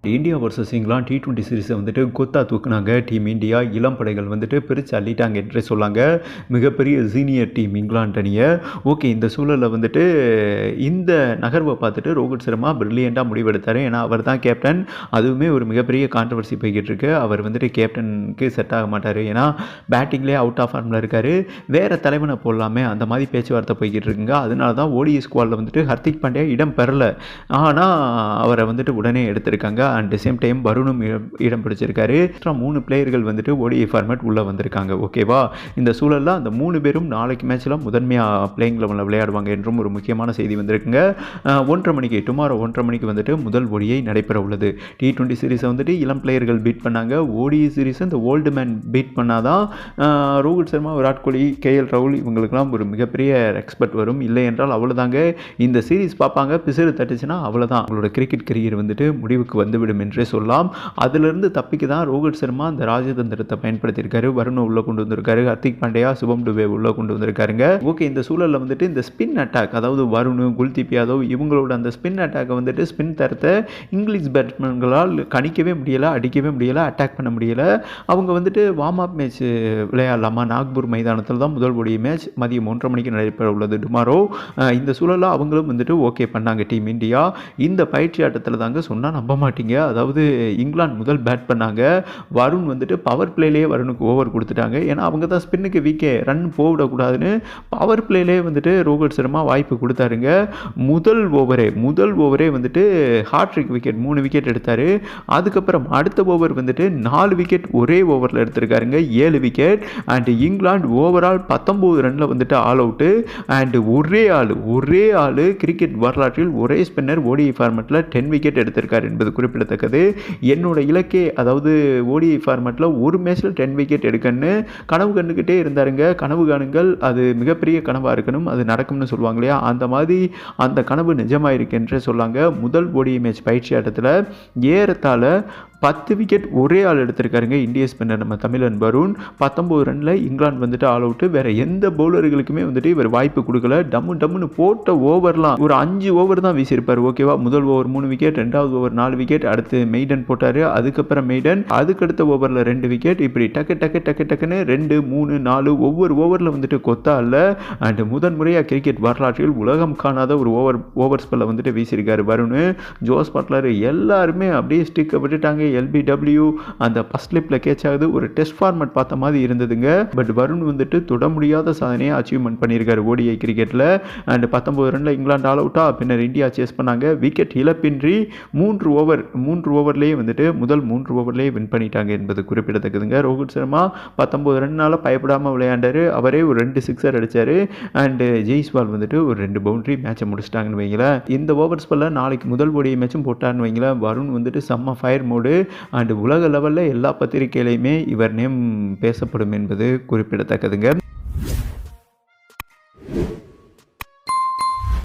India versus England T20 சீரிஸை வந்துட்டு கொத்தா தூக்குனாங்க team India. இளம் படைகள் வந்துட்டு பிரித்து அள்ளிட்டாங்க என்றே சொல்லாங்க. மிகப்பெரிய சீனியர் டீம் இங்கிலாந்து அணியை. ஓகே, இந்த சூழலில் வந்துட்டு இந்த நகர்வை பார்த்துட்டு ரோஹித் சர்மா பிரில்லியண்ட்டாக முடிவெடுத்தார். ஏன்னா அவர் தான் கேப்டன். அதுவுமே ஒரு மிகப்பெரிய கான்ட்ரவர்சி போய்கிட்டு இருக்கு. அவர் வந்துட்டு கேப்டனுக்கு செட் ஆக மாட்டார். ஏன்னா பேட்டிங்லேயே அவுட் ஆஃப் ஃபார்மில் இருக்கார். வேறு தலைவனை போடலாமே அந்த மாதிரி பேச்சுவார்த்தை போய்கிட்டு இருக்குங்க. அதனால தான் ஓடிஐ ஸ்குவாடில் வந்துட்டு ஹர்திக் பாண்டியா இடம் பெறலை. ஆனால் அவரை வந்துட்டு உடனே எடுத்திருக்காங்க. அண்ட் சேம் டைம் வருணும் இடம் பிடிச்சிருக்காரு. 3 பிளேயர்கள் வந்துட்டு ஓடிஐ ஃபார்மேட் உள்ளே வந்திருக்காங்க. ஓகேவா, இந்த சூழலில் அந்த 3 பேரும் நாளைக்கு மேட்ச்சில் முதன்மையாக பிளேயிங் லெவலில் விளையாடுவாங்க என்றும் ஒரு முக்கியமான செய்தி வந்திருக்குங்க. 1:30 மணிக்கு டுமாரோ 1:30 மணிக்கு வந்துட்டு முதல் ஓடிஐ நடைபெற உள்ளது. T20 சீரிஸை வந்துட்டு இளம் பிளேயர்கள் பீட் பண்ணாங்க. ஓடிஐ சீரிஸ் இந்த ஓல்டு மேன் பீட் பண்ணாதான் ரோஹித் சர்மா, விராட் கோலி, KL ராகுல் இவங்களுக்கெல்லாம் ஒரு மிகப்பெரிய எக்ஸ்பர்ட் வரும். இல்லை என்றால் அவ்வளோதாங்க. இந்த சீரிஸ் பார்ப்பாங்க, பிசிறு தட்டுச்சுன்னா அவ்வளோதான், அவங்களோட கிரிக்கெட் கரியர் வந்துட்டு முடிவுக்கு வந்துவிடும் என்றே சொல்லலாம். அதிலிருந்து தப்பிக்க தான் ரோஹித் சர்மா அந்த ராஜதந்திரத்தை பயன்படுத்தியிருக்காரு. வருணை உள்ளே கொண்டு வந்திருக்காரு. ஹர்திக் பாண்டியா, சுபம் டுபே உள்ளே கொண்டு வந்திருக்காருங்க. ஓகே, இந்த சூழலில் வந்துட்டு இந்த ஸ்பின் அட்டாக், அதாவது வருண், குல்தீப் யாதவ் இவங்களோட அந்த ஸ்பின் அட்டாக்கை வந்துட்டு ஸ்பின் தரத்தை இங்கிலீஷ் பேட்ஸ்மேன்களால் கணிக்கவே முடியலை, அடிக்கவே முடியலை, அட்டாக் பண்ண முடியலை. அவங்க வந்துட்டு வார்ம் அப் மேட்ச் விளையாடலாமா, நாக்பூர் மைதானத்தில் தான் முதல் ஓடிய மேட்ச் மதியம் 1:30 மணிக்கு நடைபெற உள்ளது டுமாரோ. இந்த சூழலில் அவங்களும் வந்துட்டு ஓகே பண்ணாங்க டீம் இந்தியா. இந்த பயிற்சி ஆட்டத்தில் தாங்க சொன்னால் நம்ப மாட்டீங்க. அதாவது இங்கிலாந்து முதல் பேட் பண்ணாங்க. வருண் வந்துட்டு பவர் பிளேலேயே வருணுக்கு ஓவர் கொடுத்துட்டாங்க. ஏன்னா அவங்க தான் ஸ்பின்னுக்கு வீக்கே, ரன் போவிடக்கூடாதுன்னு பவர் பிளேலேயே வந்துட்டு ரோஹித் சர்மா வாய்ப்பு கொடுத்தாருங்க. முதல் ஓவரே வந்துட்டு ஹாட்ரிக் விக்கெட் 3 விக்கெட் எடுத்தார். அதுக்கப்புறம் அடுத்த ஓவர் வந்துட்டு 4 விக்கெட் ஒரே ஓவரில் எடுத்திருக்காருங்க, 7 wicket. And England overall 19 Ranil வந்துட்டு ஆல் அவுட்டு. அண்ட் ஒரே ஆள் கிரிக்கெட் வரலாற்றில் ஒரே ஸ்பின்னர் ஓடிஐ ஃபார்மேட்டில் 10 விக்கெட் எடுத்திருக்காரு என்பது குறிப்பிடத்தக்கது. என்னோட இலக்கே, அதாவது ஓடிஐ ஃபார்மேட்டில் ஒரு மேட்ச்சில் 10 விக்கெட் எடுக்கணும்னு கனவு கண்டுக்கிட்டே இருந்தாருங்க. கனவு காணுங்கள், அது மிகப்பெரிய கனவாக இருக்கணும், அது நடக்கும்னு சொல்லுவாங்க இல்லையா, அந்த மாதிரி அந்த கனவு நிஜமாயிருக்கு என்றே சொல்லாங்க. முதல் ஓடிஐ மேட்ச் பயிற்சி ஆட்டத்தில் ஏறத்தாழ 10 விக்கெட் ஒரே ஆள் எடுத்திருக்காருங்க இந்திய ஸ்பின்னர் நம்ம தமிழன் வருண். 19 ரனில் இங்கிலாந்து வந்துட்டு ஆல் அவுட்டு. வேறு எந்த பவுலர்களுக்குமே வந்துட்டு இவர் வாய்ப்பு கொடுக்கல. டம்முன்னு போட்ட ஓவர்லாம் ஒரு 5 ஓவர் தான் வீசியிருப்பார். ஓகேவா, முதல் ஓவர் 3 விக்கெட், 2வது ஓவர் 4 விக்கெட், அடுத்து மெய்டன் போட்டார், அதுக்கப்புறம் மெய்டன், அதுக்கடுத்த ஓவரில் 2 விக்கெட், இப்படி டக்குன்னு 2, 3, 4 ஒவ்வொரு ஓவரில் வந்துட்டு கொத்தா இல்லை. அண்ட் முதன்முறையாக கிரிக்கெட் வரலாற்றில் உலகம் காணாத ஒரு ஓவர் ஸ்பெல்லை வந்துட்டு வீசியிருக்காரு வருண். ஜோஸ் பட்லர் எல்லாருமே அப்படியே ஸ்டிக்கை விட்டுட்டாங்க. LBW அந்த ஃபர்ஸ்ட் ஸ்லிப்பில் கேட்ச் ஆகுது. ஒரு டெஸ்ட் ஃபார்மேட் பார்த்த மாதிரி இருந்ததுங்க. பட் வருண் வந்துட்டு தொட முடியாத சாதனையை அச்சீவ்மெண்ட் பண்ணியிருக்காரு ஓடிஐ கிரிக்கெட்டில். அண்ட் 19 ரனில் இங்கிலாந்து ஆல் அவுட்டா, பின்னர் இந்தியா சேஸ் பண்ணாங்க. விக்கெட் இழப்பின்றி 3 ஓவர்லேயே வந்துட்டு முதல் 3 ஓவர்லேயே வின் பண்ணிட்டாங்க என்பது குறிப்பிடத்தக்கதுங்க. ரோஹித் சர்மா 19 ரன்னால் பயப்படாமல் விளையாண்டார். அவரே ஒரு 2 சிக்ஸர் அடித்தார். அண்டு ஜெய்ஸ்வால் வந்துட்டு ஒரு 2 பவுண்டரி மேட்சை முடிச்சிட்டாங்கன்னு வைங்களேன். இந்த ஓவர் ஸ்பெல்ல நாளைக்கு முதல் ஓடிஐ மேட்சும் போட்டார்னு வைங்களேன். வருண் வந்துட்டு செம்ம ஃபயர் மோடு. அண்ட் உலக லெவலில் எல்லா பத்திரிகையிலையுமே இவர் நேம் பேசப்படும் என்பது குறிப்பிடத்தக்கதுங்க.